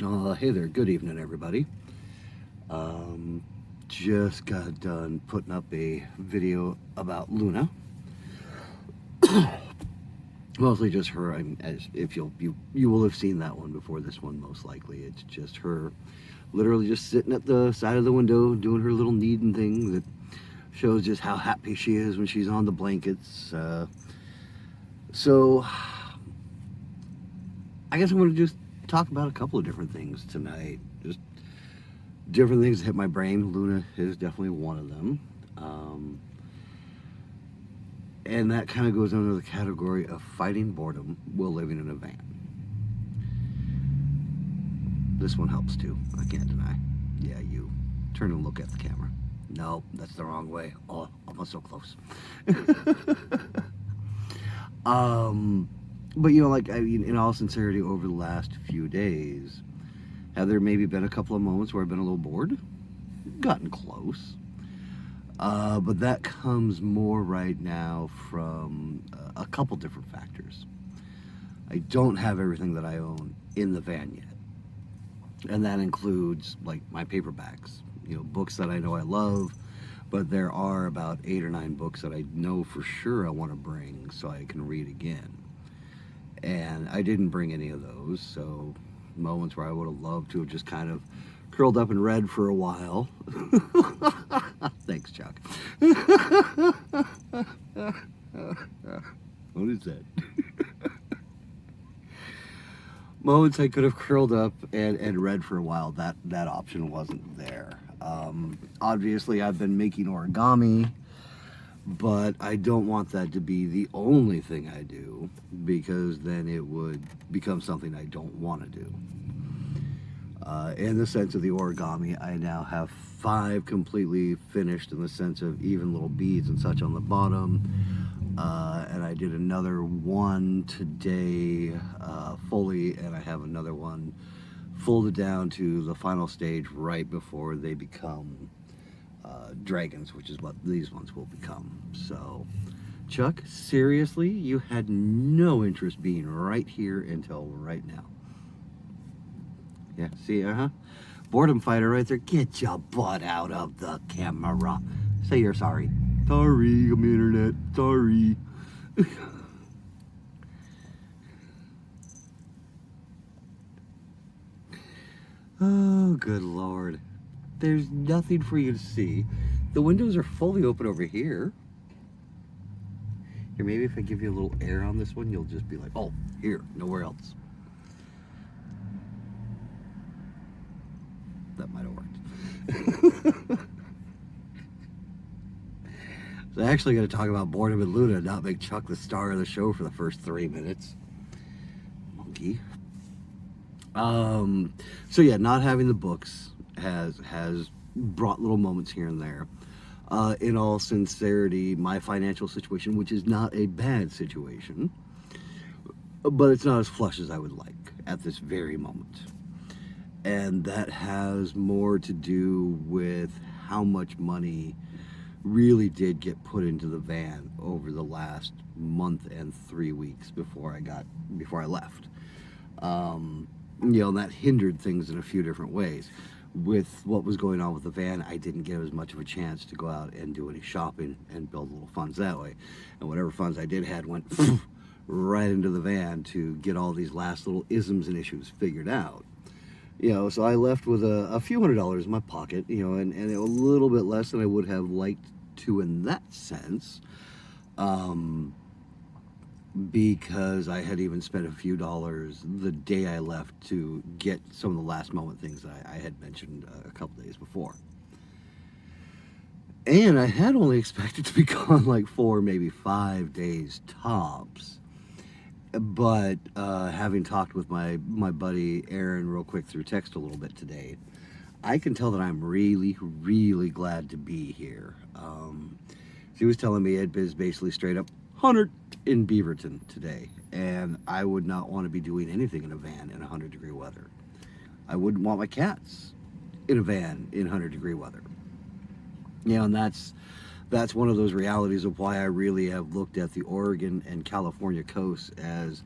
Hey there, good evening, everybody. Um, just got done putting up a video about Luna. Mostly just her. As if you will have seen that one before this one, most likely. It's just her, literally just sitting at the side of the window doing her little kneading thing that shows just how happy she is when she's on the blankets. So I guess I'm going to just talk about a couple of different things tonight. Just different things that hit my brain. Luna is definitely one of them. Um, and that kind of goes under the category of fighting boredom while living in a van. This one helps too, I can't deny. Yeah, you. Turn and look at the camera. No, that's the wrong way. Oh, almost so close. um, but like, I mean, in all sincerity, over the last few days, have there maybe been a couple of moments where I've been a little bored? Gotten close. But that comes more right now from a couple different factors. I don't have everything that I own in the van yet. And that includes like my paperbacks, books that I know I love, but there are about 8 or 9 books that I know for sure I want to bring so I can read again. And I didn't bring any of those, so moments where I would have loved to have just kind of curled up and read for a while. Thanks, Chuck. What is that? Moments I could have curled up and read for a while. That option wasn't there. Obviously, I've been making origami, but I don't want that to be the only thing I do, because then it would become something I don't want to do. In the sense of the origami, I now have 5 completely finished in the sense of even little beads and such on the bottom. And I did another one today fully, and I have another one folded down to the final stage right before they become dragons, which is what these ones will become. So, Chuck, seriously, you had no interest being right here until right now. Yeah, see, boredom fighter right there. Get your butt out of the camera. Say you're sorry. Sorry, I'm internet. Sorry. Oh, good lord. There's nothing for you to see. The windows are fully open over here. Here, maybe if I give you a little air on this one, you'll just be like, oh, here, nowhere else. That might have worked. So I actually got to talk about boredom and Luna, not make Chuck the star of the show for the first 3 minutes. Monkey. So yeah, not having the books has brought little moments here and there. In all sincerity, my financial situation, which is not a bad situation, but it's not as flush as I would like at this very moment. And that has more to do with how much money really did get put into the van over the last month and 3 weeks before I left. That hindered things in a few different ways. With what was going on with the van, I didn't get as much of a chance to go out and do any shopping and build little funds that way. And whatever funds I did had went right into the van to get all these last little isms and issues figured out. So I left with a few $100s in my pocket, and a little bit less than I would have liked to in that sense. Because I had even spent a few dollars the day I left to get some of the last moment things that I had mentioned a couple days before. And I had only expected to be gone like 4, maybe 5 days tops. But having talked with my buddy Aaron real quick through text a little bit today, I can tell that I'm really, really glad to be here. She was telling me it is basically straight up 100 in Beaverton today, and I would not want to be doing anything in a van in 100-degree weather. I wouldn't want my cats in a van in 100-degree weather. And that's one of those realities of why I really have looked at the Oregon and California coast as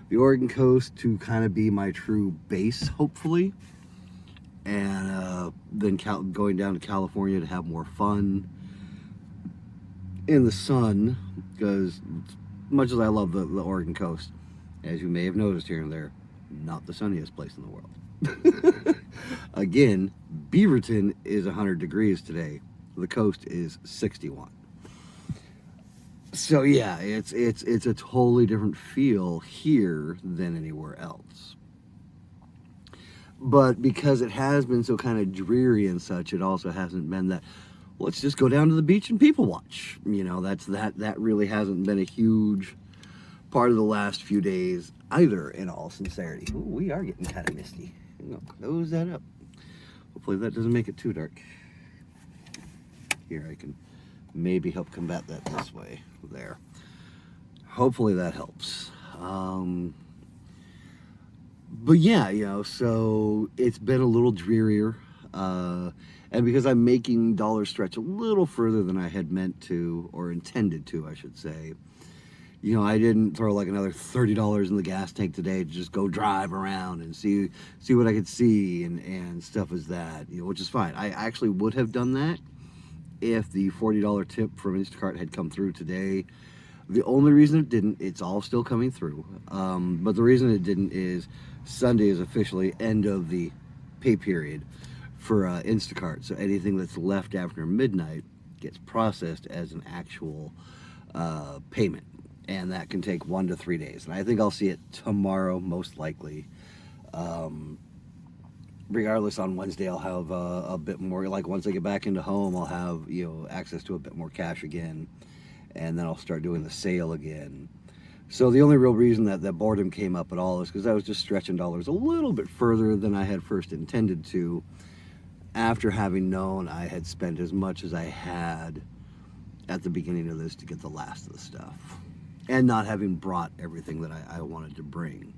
the Oregon coast to kind of be my true base, hopefully, and then going down to California to have more fun in the sun, because much as I love the Oregon coast, as you may have noticed here and there, not the sunniest place in the world. Again, Beaverton is 100 degrees today. The coast is 61. So yeah, it's a totally different feel here than anywhere else. But because it has been so kind of dreary and such, it also hasn't been that, let's just go down to the beach and people watch. You know, that really hasn't been a huge part of the last few days either, in all sincerity. Ooh, we are getting kind of misty. Close that up. Hopefully that doesn't make it too dark. Here, I can maybe help combat that this way. There. Hopefully that helps. But yeah, so it's been a little drearier. And because I'm making dollars stretch a little further than I had meant to, or intended to, I should say, I didn't throw like another $30 in the gas tank today to just go drive around and see what I could see and stuff as that, which is fine. I actually would have done that if the $40 tip from Instacart had come through today. The only reason it didn't, it's all still coming through, but the reason it didn't is Sunday is officially end of the pay period for Instacart, so anything that's left after midnight gets processed as an actual payment, and that can take 1 to 3 days, and I think I'll see it tomorrow, most likely. Regardless, on Wednesday I'll have a bit more, like once I get back into home, I'll have access to a bit more cash again, and then I'll start doing the sale again. So the only real reason that boredom came up at all is because I was just stretching dollars a little bit further than I had first intended to, after having known I had spent as much as I had at the beginning of this to get the last of the stuff, and not having brought everything that I wanted to bring.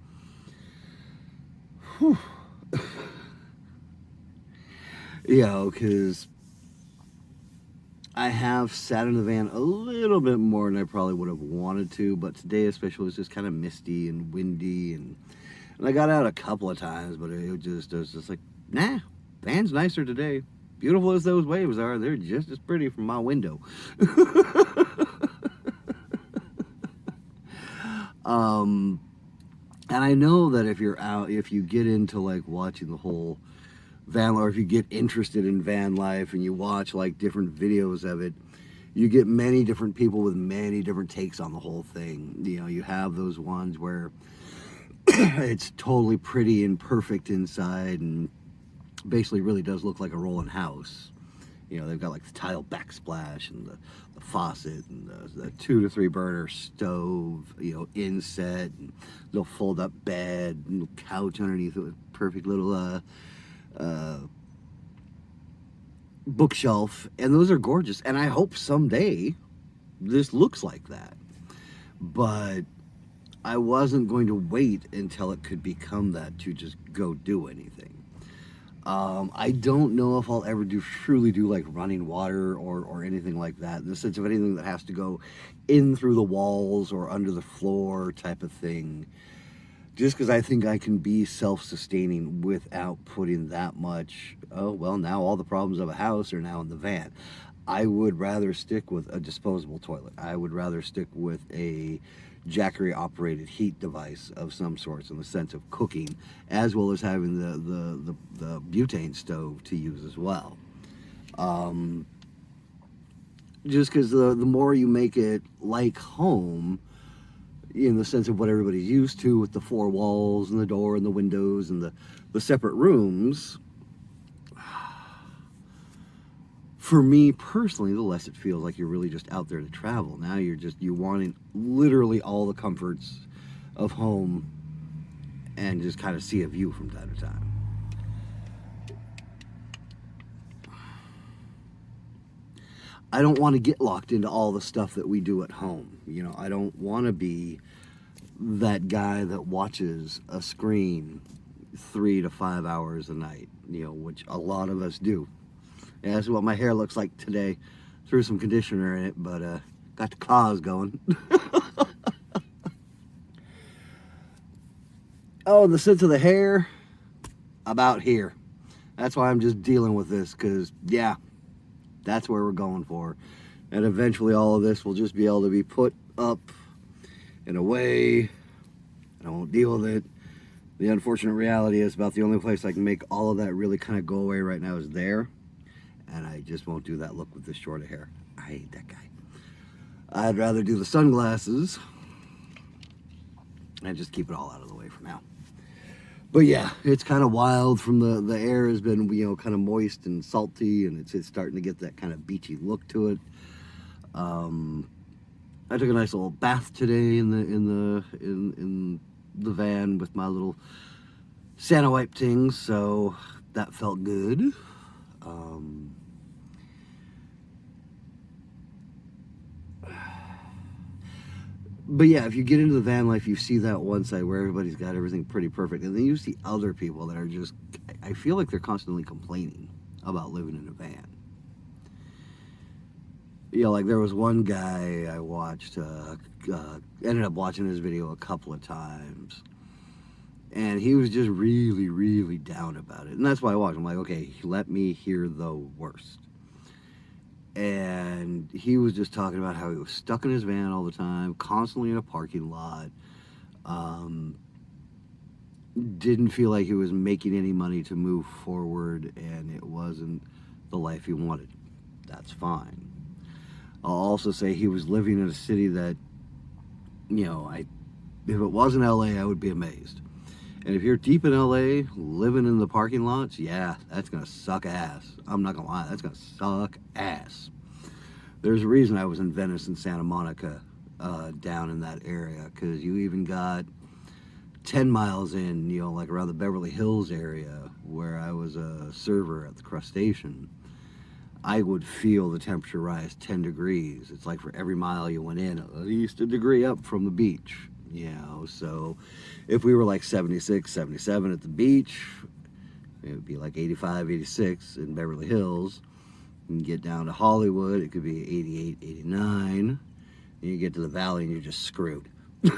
Whew. Because I have sat in the van a little bit more than I probably would have wanted to, but today especially was just kind of misty and windy, and I got out a couple of times, but it was just like, nah, van's nicer today. Beautiful as those waves are, they're just as pretty from my window. And I know that if you're out, if you get into like watching the whole van, or if you get interested in van life and you watch like different videos of it, you get many different people with many different takes on the whole thing. You have those ones where it's totally pretty and perfect inside and basically really does look like a rolling house. They've got like the tile backsplash and the faucet and the 2 to 3 burner stove, inset, and little fold up bed, and little couch underneath it with perfect little bookshelf, and those are gorgeous, and I hope someday this looks like that, but I wasn't going to wait until it could become that to just go do anything. I don't know if I'll ever truly do like running water or anything like that, in the sense of anything that has to go in through the walls or under the floor type of thing, just because I think I can be self-sustaining without putting that much, now all the problems of a house are now in the van. I would rather stick with a disposable toilet. I would rather stick with a Jackery operated heat device of some sorts in the sense of cooking, as well as having the butane stove to use as well. Just because the more you make it like home, in the sense of what everybody's used to with the 4 walls and the door and the windows and the separate rooms, for me personally, the less it feels like you're really just out there to travel. Now you're wanting literally all the comforts of home and just kind of see a view from time to time. I don't want to get locked into all the stuff that we do at home. I don't want to be that guy that watches a screen 3 to 5 hours a night, which a lot of us do. Yeah, that's what my hair looks like today. Threw some conditioner in it, but got the claws going. Oh, the sense of the hair, about here. That's why I'm just dealing with this, because, yeah, that's where we're going for. And eventually all of this will just be able to be put up and away, and I won't deal with it. The unfortunate reality is about the only place I can make all of that really kind of go away right now is there. And I just won't do that look with this short of hair. I hate that guy. I'd rather do the sunglasses and just keep it all out of the way for now. But yeah, it's kind of wild from the air has been, kind of moist and salty, and it's starting to get that kind of beachy look to it. I took a nice little bath today in the van with my little Santa wipe things, so that felt good. But yeah, if you get into the van life, you see that one side where everybody's got everything pretty perfect, and then you see other people that are just, I feel like they're constantly complaining about living in a van. Like there was one guy I watched, ended up watching his video a couple of times, and he was just really, really down about it. And that's why I watched. I'm like, okay, let me hear the worst. And he was just talking about how he was stuck in his van all the time, constantly in a parking lot. Didn't feel like he was making any money to move forward, and it wasn't the life he wanted. That's fine. I'll also say he was living in a city that, if it wasn't LA, I would be amazed. And if you're deep in LA, living in the parking lots, yeah, that's going to suck ass. I'm not going to lie, that's going to suck ass. There's a reason I was in Venice and Santa Monica, down in that area, because you even got 10 miles in, like around the Beverly Hills area, where I was a server at the Crustacean. I would feel the temperature rise 10 degrees. It's like for every mile you went in, at least a degree up from the beach. So if we were like 76, 77 at the beach, it would be like 85, 86 in Beverly Hills. You get down to Hollywood, it could be 88, 89. And you get to the valley and you're just screwed. And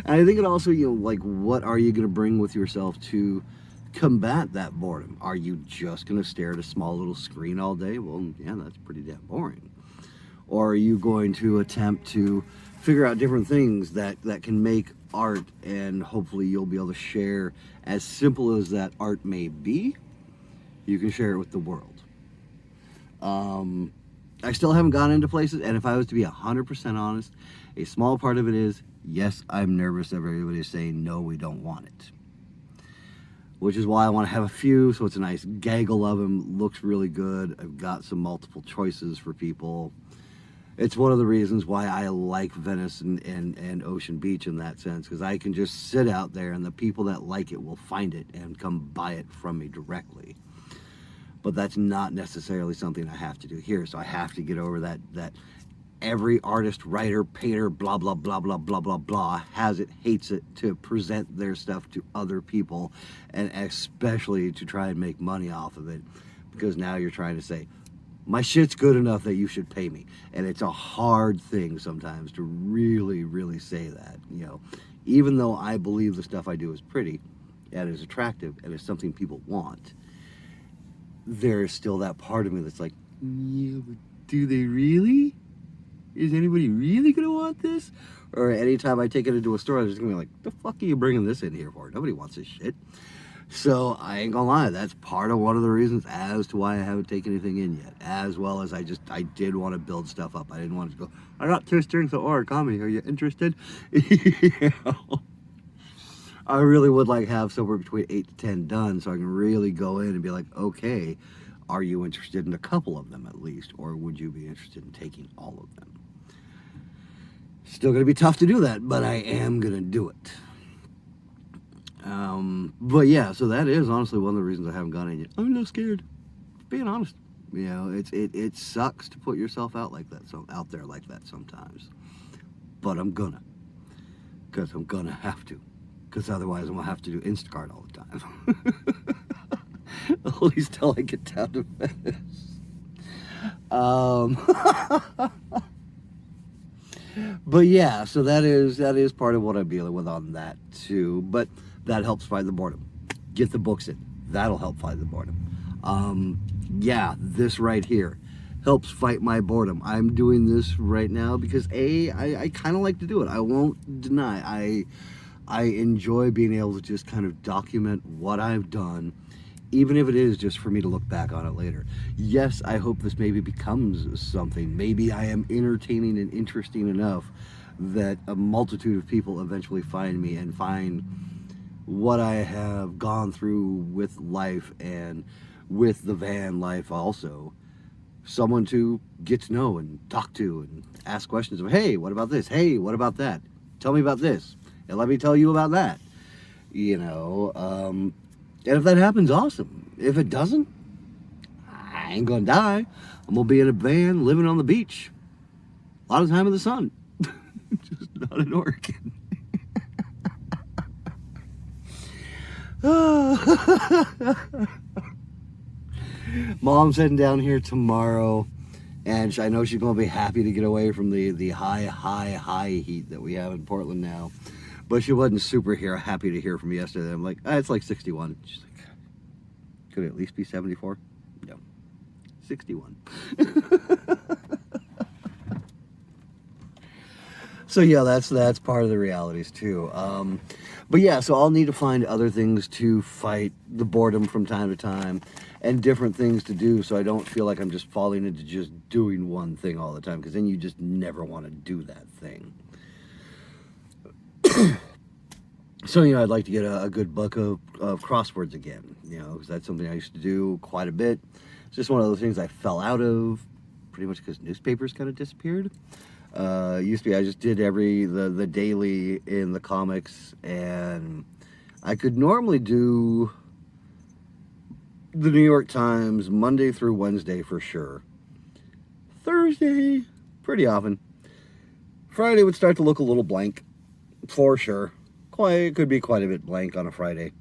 I think it also, what are you going to bring with yourself to combat that boredom? Are you just going to stare at a small little screen all day? Well, yeah, that's pretty damn boring. Or are you going to attempt to figure out different things that can make art, and hopefully you'll be able to share, as simple as that art may be, you can share it with the world. I still haven't gone into places, and if I was to be 100% honest, a small part of it is, yes, I'm nervous that everybody's saying, no, we don't want it. Which is why I want to have a few, so it's a nice gaggle of them, looks really good. I've got some multiple choices for people. It's one of the reasons why I like Venice and Ocean Beach in that sense, because I can just sit out there and the people that like it will find it and come buy it from me directly. But that's not necessarily something I have to do here, so I have to get over that every artist, writer, painter, blah, blah, blah, blah, blah, blah, blah, has it, hates it, to present their stuff to other people, and especially to try and make money off of it, because now you're trying to say, my shit's good enough that you should pay me. And it's a hard thing sometimes to really, really say that, even though I believe the stuff I do is pretty and is attractive and is something people want, there's still that part of me that's like, yeah, but do they really? Is anybody really gonna want this? Or anytime I take it into a store, I'm just gonna be like, the fuck are you bringing this in here for? Nobody wants this shit. So I ain't gonna lie, that's part of one of the reasons as to why I haven't taken anything in yet. As well as I did want to build stuff up. I didn't want to go, I got 2 strings of origami, are you interested? I really would have somewhere between 8 to 10 done, so I can really go in and be like, okay, are you interested in a couple of them at least? Or would you be interested in taking all of them? Still gonna be tough to do that, but I am gonna do it. But yeah, so that is honestly one of the reasons I haven't gone in yet. I'm a little scared, being honest. It sucks to put yourself out there like that sometimes. But I'm gonna, because I'm gonna have to, because otherwise I'm gonna have to do Instacart all the time. At least till I get down to Venice. But yeah, so that is part of what I'm dealing with on that too. But that helps fight the boredom. Get the books in. That'll help fight the boredom. Um, yeah, this right here helps fight my boredom. I'm doing this right now because I kind of like to do it. I won't deny. I enjoy being able to just kind of document what I've done, even if it is just for me to look back on it later. Yes, I hope this maybe becomes something. Maybe I am entertaining and interesting enough that a multitude of people eventually find me and find what I have gone through with life and with the van life also. Someone to get to know and talk to and ask questions of, hey, what about this? Hey, what about that? Tell me about this. And let me tell you about that. You know, and if that happens, awesome. If it doesn't, I ain't gonna die. I'm gonna be in a van living on the beach. A lot of time in the sun. Just not in Oregon. Mom's heading down here tomorrow, and I know she's gonna be happy to get away from the high heat that we have in Portland now. But she wasn't super happy to hear from me yesterday. I'm like, it's like 61. She's like, could it at least be 74? No, 61. So yeah, that's part of the realities too. But yeah, so I'll need to find other things to fight the boredom from time to time, and different things to do, so I don't feel like I'm just falling into just doing one thing all the time, because then you just never want to do that thing. So, I'd like to get a good book of crosswords again, because that's something I used to do quite a bit. It's just one of those things I fell out of, pretty much because newspapers kind of disappeared. Used to be I just did the daily in the comics, and I could normally do the New York Times Monday through Wednesday for sure. Thursday, pretty often. Friday would start to look a little blank, for sure. It could be quite a bit blank on a Friday.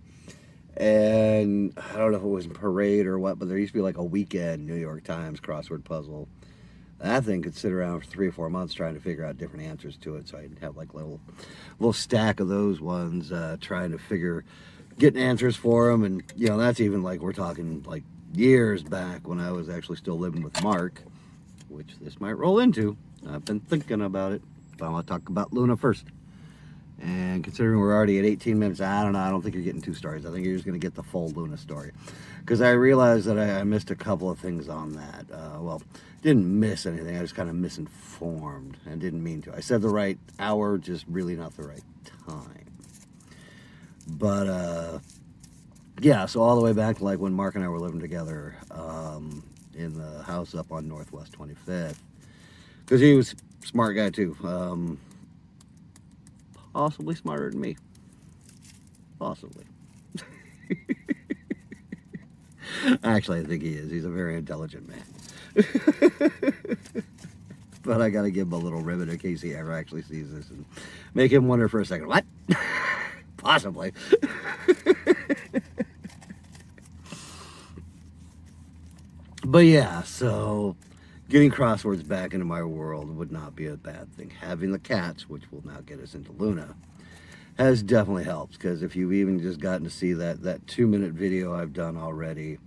And I don't know if it was Parade or what, but there used to be like a weekend New York Times crossword puzzle. That thing could sit around for 3 or 4 months trying to figure out different answers to it. So I'd have like a little stack of those ones, trying to getting answers for them. And, that's even like, we're talking like years back when I was actually still living with Mark, which this might roll into. I've been thinking about it, but I want to talk about Luna first. And considering we're already at 18 minutes, I don't know. I don't think you're getting 2 stories. I think you're just going to get the full Luna story. Because I realized that I missed a couple of things on that. Well, didn't miss anything. I just kind of misinformed and didn't mean to. I said the right hour, just really not the right time. But, yeah, so all the way back to like when Mark and I were living together in the house up on Northwest 25th. Because he was a smart guy, too. Possibly smarter than me. Possibly. Actually, I think he is. He's a very intelligent man. But I gotta give him a little ribbon in case he ever actually sees this and make him wonder for a second. What? Possibly. But yeah, so getting crosswords back into my world would not be a bad thing. Having the cats, which will now get us into Luna, has definitely helped. Because if you've even just gotten to see that 2-minute video I've done already,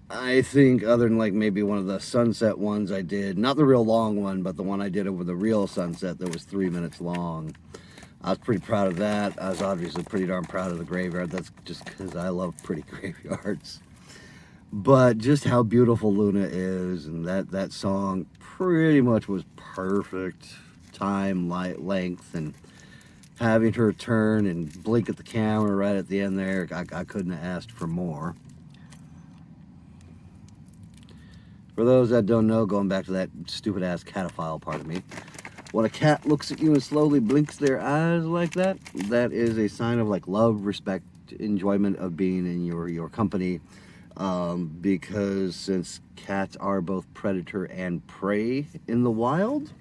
I think other than like maybe one of the sunset ones I did, not the real long one, but the one I did over the real sunset that was 3 minutes long, I was pretty proud of that. I was obviously pretty darn proud of the graveyard. That's just because I love pretty graveyards. But just how beautiful Luna is, and that song pretty much was perfect time, light, length, and having her turn and blink at the camera right at the end there, I couldn't have asked for more. For those that don't know, going back to that stupid-ass catophile part of me, when a cat looks at you and slowly blinks their eyes like that, that is a sign of like love, respect, enjoyment of being in your company. Because since cats are both predator and prey in the wild,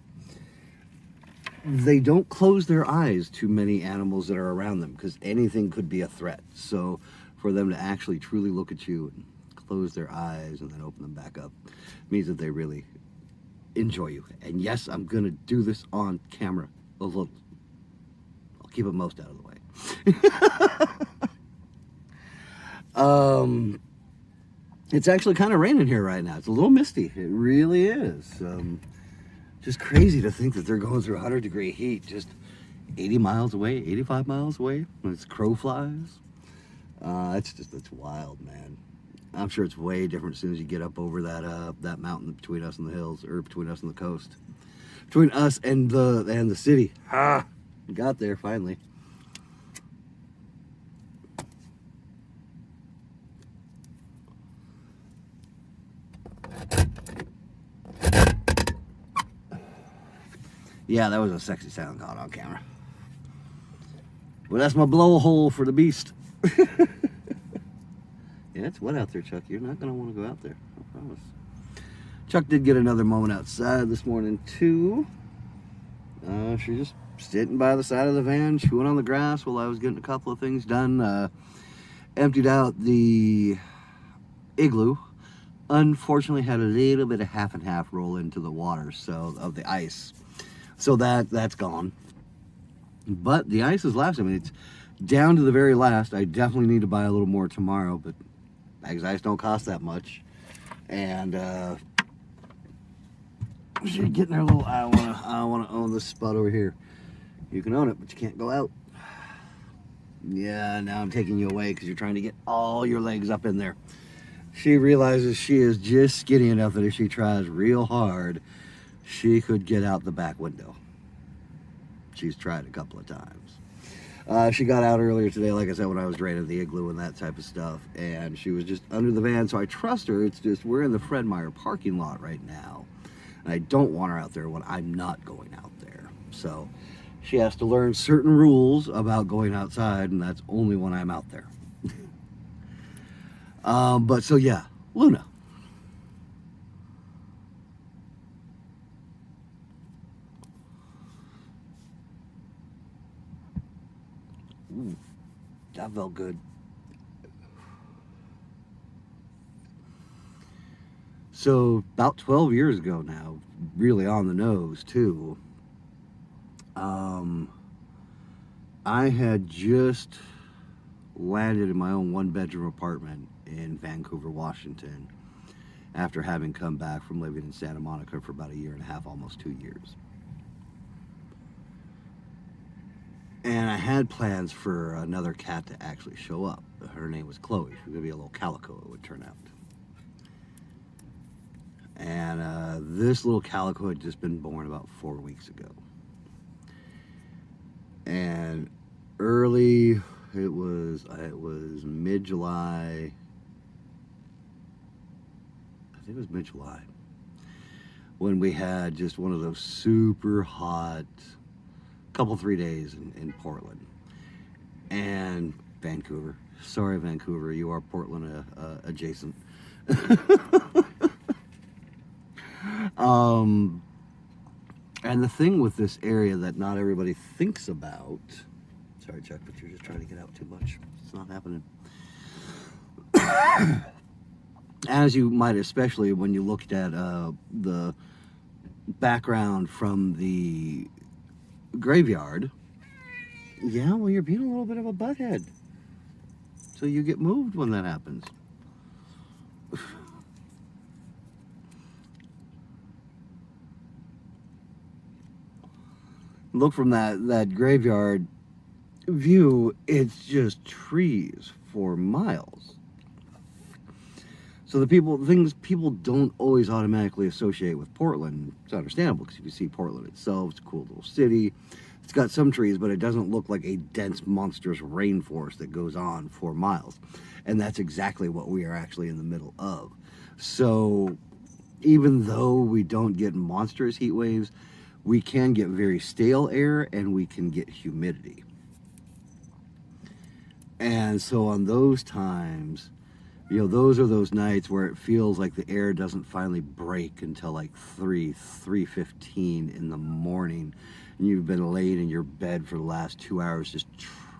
they don't close their eyes to many animals that are around them, because anything could be a threat. So for them to actually truly look at you and close their eyes and then open them back up means that they really enjoy you. And yes, I'm gonna do this on camera. Although I'll keep it most out of the way. It's actually kind of raining here right now. It's a little misty. It really is. Just crazy to think that they're going through 100-degree heat just 80 miles away, 85 miles away when it's crow flies. It's wild, man. I'm sure it's way different as soon as you get up over that mountain between us and the hills, or between us and the coast, between us and the city. We got there finally. Yeah, that was a sexy sound caught on camera. Well, that's my blowhole for the beast. Yeah, it's wet out there, Chuck. You're not going to want to go out there. I promise. Chuck did get another moment outside this morning, too. She's just sitting by the side of the van, chewing on the grass while I was getting a couple of things done. Emptied out the igloo. Unfortunately, had a little bit of half and half roll into the water, so of the ice. So that's gone. But the ice is lasting. I mean, it's down to the very last. I definitely need to buy a little more tomorrow, but bags of ice don't cost that much. And she's getting her little, I wanna own this spot over here. You can own it, but you can't go out. Yeah, now I'm taking you away because you're trying to get all your legs up in there. She realizes she is just skinny enough that if she tries real hard, she could get out the back window. She's tried a couple of times. She got out earlier today, like I said, when I was draining the igloo and that type of stuff, and she was just under the van, so I trust her. It's just we're in the Fred Meyer parking lot right now, and I don't want her out there when I'm not going out there. So she has to learn certain rules about going outside, and that's only when I'm out there. But so yeah, Luna. Ooh, that felt good. So about 12 years ago now, really on the nose too, I had just landed in my own one-bedroom apartment in Vancouver, Washington, after having come back from living in Santa Monica for about 1.5 years, almost 2 years. And I had plans for another cat to actually show up. Her name was Chloe. She was going to be a little calico, it would turn out. And this little calico had just been born about 4 weeks ago. And early, it was mid-July. I think it was mid-July when we had just one of those super hot couple 3 days in Portland and Vancouver. Sorry, Vancouver, you are Portland adjacent. And the thing with this area that not everybody thinks about, sorry Chuck, but you're just trying to get out too much. It's not happening. As you might, especially when you looked at the background from the graveyard. Yeah, well, you're being a little bit of a butthead. So you get moved when that happens. Look from that graveyard view, it's just trees for miles. So things people don't always automatically associate with Portland. It's understandable because if you see Portland itself, it's a cool little city. It's got some trees, but it doesn't look like a dense, monstrous rainforest that goes on for miles. And that's exactly what we are actually in the middle of. So even though we don't get monstrous heat waves, we can get very stale air and we can get humidity. And so on those times, those are those nights where it feels like the air doesn't finally break until like 3:15 in the morning. And you've been laid in your bed for the last 2 hours just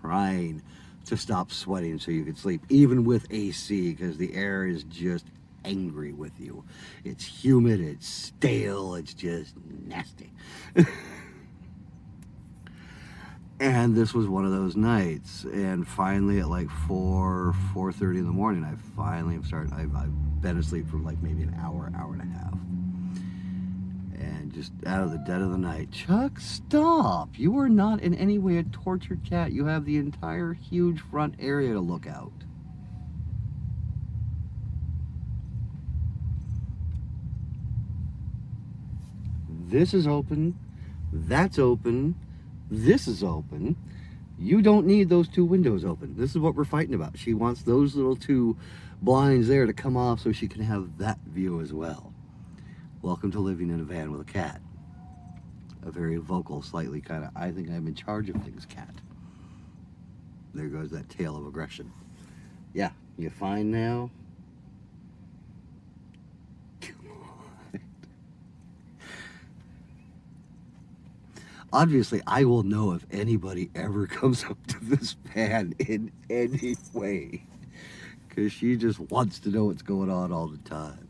trying to stop sweating so you can sleep, even with AC, because the air is just angry with you. It's humid, it's stale, it's just nasty. And this was one of those nights. And finally, at like 4:30 in the morning, I finally am starting. I've been asleep for like maybe an hour, hour and a half. And just out of the dead of the night, Chuck, stop! You are not in any way a tortured cat. You have the entire huge front area to look out. This is open. That's open. This is open. You don't need those two windows open. This is what we're fighting about. She wants those little two blinds there to come off so she can have that view as well. Welcome to living in a van with a cat. A very vocal, slightly kind of, I think I'm in charge of things cat. There goes that tail of aggression. Yeah, you fine now? Obviously, I will know if anybody ever comes up to this van in any way, because she just wants to know what's going on all the time.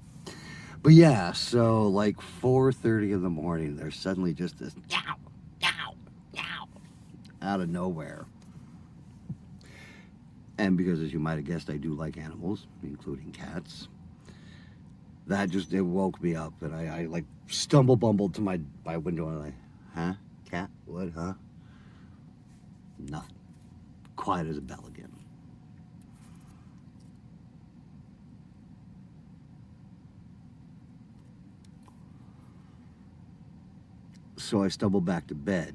But yeah, so like 4:30 in the morning, there's suddenly just this meow, meow, meow out of nowhere. And because, as you might have guessed, I do like animals, including cats. That just, it woke me up, and I like bumbled to my window, and huh? Cat? What? Huh? Nothing. Quiet as a bell again. So I stumble back to bed,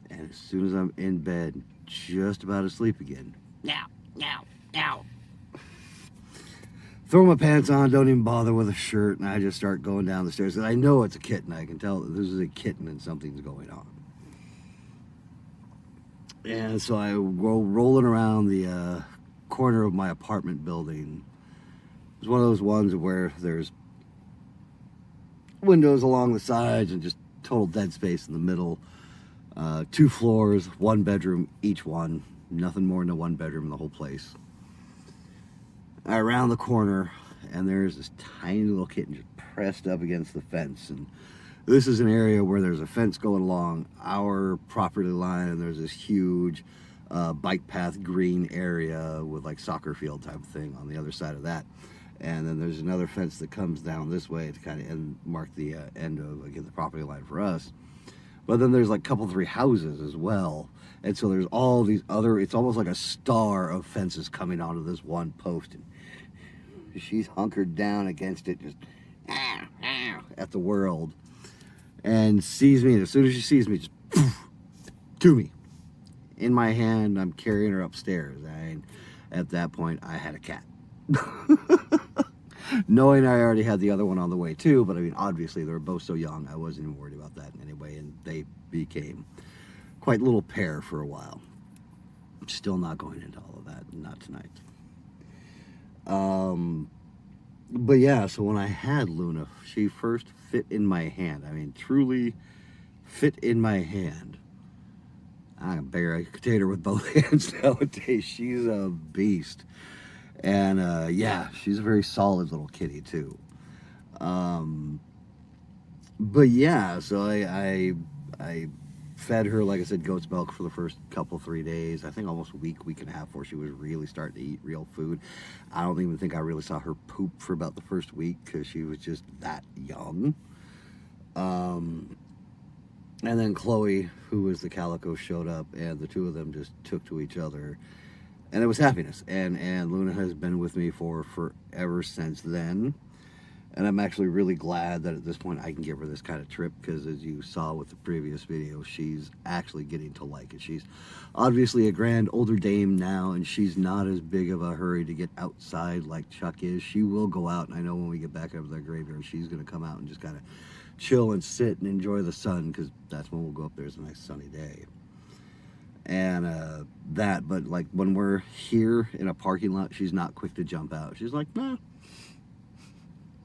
and as soon as I'm in bed, just about asleep again, meow, meow, meow. Throw my pants on, don't even bother with a shirt, and I just start going down the stairs. I know it's a kitten. I can tell that this is a kitten and something's going on. And so I go rolling around the corner of my apartment building. It's one of those ones where there's windows along the sides and just total dead space in the middle. 2 floors, 1 bedroom, each one. Nothing more than a 1 bedroom in the whole place. I round the corner, and there's this tiny little kitten just pressed up against the fence. And this is an area where there's a fence going along our property line, and there's this huge bike path green area with like soccer field type of thing on the other side of that. And then there's another fence that comes down this way to kind of mark the end of, again, the property line for us. But then there's like a couple, 3 houses as well. And so there's all these other, it's almost like a star of fences coming onto this one post. And she's hunkered down against it, just at the world. And sees me, and as soon as she sees me, just to me. In my hand, I'm carrying her upstairs. And at that point, I had a cat. Knowing I already had the other one on the way too, but I mean, obviously they were both so young, I wasn't even worried about that in any way, and they became quite a little pair for a while. I'm still not going into all of that, not tonight. But yeah, so when I had Luna, she first fit in my hand. I mean, truly fit in my hand. I can take her with both hands nowadays. She's a beast. And yeah, she's a very solid little kitty too. But yeah, so I fed her, like I said, goat's milk for the first couple, 3 days. I think almost a week and a half before she was really starting to eat real food. I don't even think I really saw her poop for about the first week because she was just that young. And then Chloe, who was the calico, showed up, and the two of them just took to each other. And it was happiness. And Luna has been with me for forever since then. And I'm actually really glad that at this point I can give her this kind of trip, because as you saw with the previous video, she's actually getting to like it. She's obviously a grand older dame now, and she's not as big of a hurry to get outside like Chuck is. She will go out, and I know when we get back up to the graveyard, she's going to come out and just kind of chill and sit and enjoy the sun, because that's when we'll go up there. It's a nice sunny day. And but like when we're here in a parking lot, she's not quick to jump out. She's like, nah,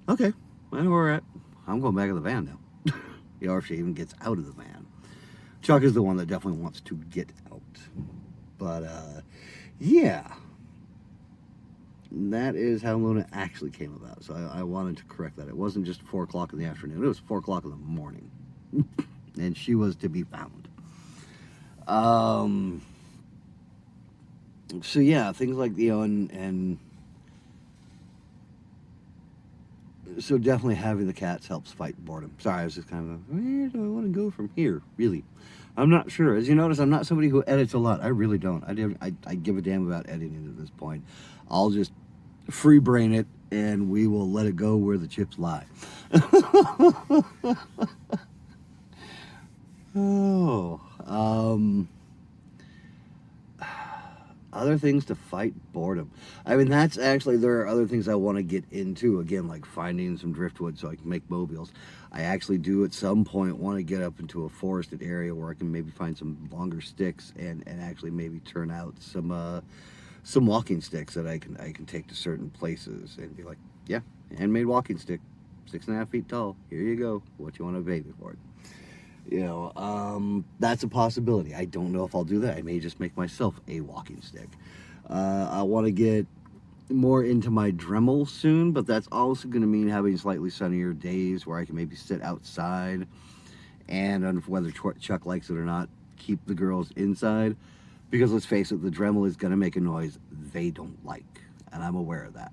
okay, I know where we're at. I'm going back in the van now. You know, if she even gets out of the van. Chuck is the one that definitely wants to get out. But yeah. that is how Luna actually came about. So I wanted to correct that. It wasn't just 4 o'clock in the afternoon. It was 4 o'clock in the morning. And she was to be found. So yeah, things like, and so definitely having the cats helps fight boredom. Sorry, I was just kind of, where do I want to go from here? Really, I'm not sure. As you notice, I'm not somebody who edits a lot. I really don't. I give a damn about editing at this point. I'll just free brain it, and we will let it go where the chips lie. Oh, other things to fight boredom. I mean, that's actually, there are other things I want to get into, again, like finding some driftwood so I can make mobiles. I actually do at some point want to get up into a forested area where I can maybe find some longer sticks and actually maybe turn out some walking sticks that I can take to certain places and be like, yeah, handmade walking stick, 6.5 feet tall. Here you go. What you want to pay me for it? That's a possibility. I don't know if I'll do that. I may just make myself a walking stick. I want to get more into my Dremel soon, but that's also going to mean having slightly sunnier days where I can maybe sit outside and, whether Chuck likes it or not, keep the girls inside. Because let's face it, the Dremel is going to make a noise they don't like, and I'm aware of that.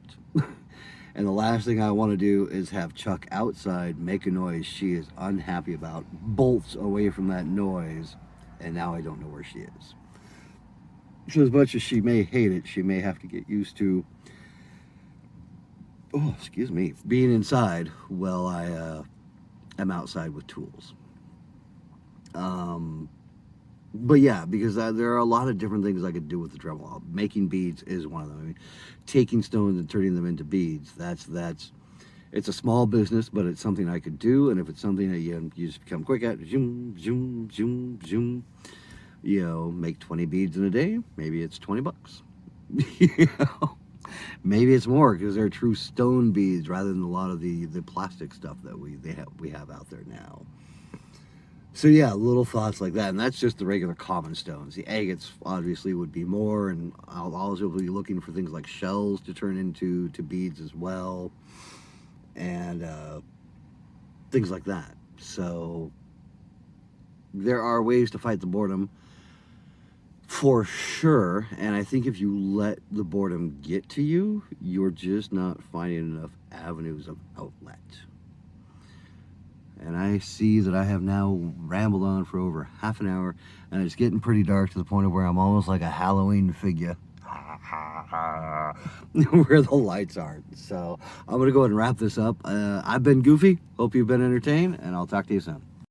And the last thing I want to do is have Chuck outside make a noise she is unhappy about, bolts away from that noise, and now I don't know where she is. So as much as she may hate it, she may have to get used to, being inside while I am outside with tools. But yeah, because there are a lot of different things I could do with the Dremel. Making beads is one of them. I mean, taking stones and turning them into beads, it's a small business, but it's something I could do. And if it's something that you just become quick at, zoom, zoom, zoom, zoom, make 20 beads in a day, maybe it's $20. Maybe it's more because they're true stone beads rather than a lot of the plastic stuff that we have out there now. So yeah, little thoughts like that, and that's just the regular common stones. The agates obviously would be more, and I'll also be looking for things like shells to turn into beads as well, and things like that. So there are ways to fight the boredom for sure, and I think if you let the boredom get to you, you're just not finding enough avenues of outlet. And I see that I have now rambled on for over half an hour, and it's getting pretty dark to the point of where I'm almost like a Halloween figure where the lights are. So I'm going to go ahead and wrap this up. I've been Goofy. Hope you've been entertained, and I'll talk to you soon.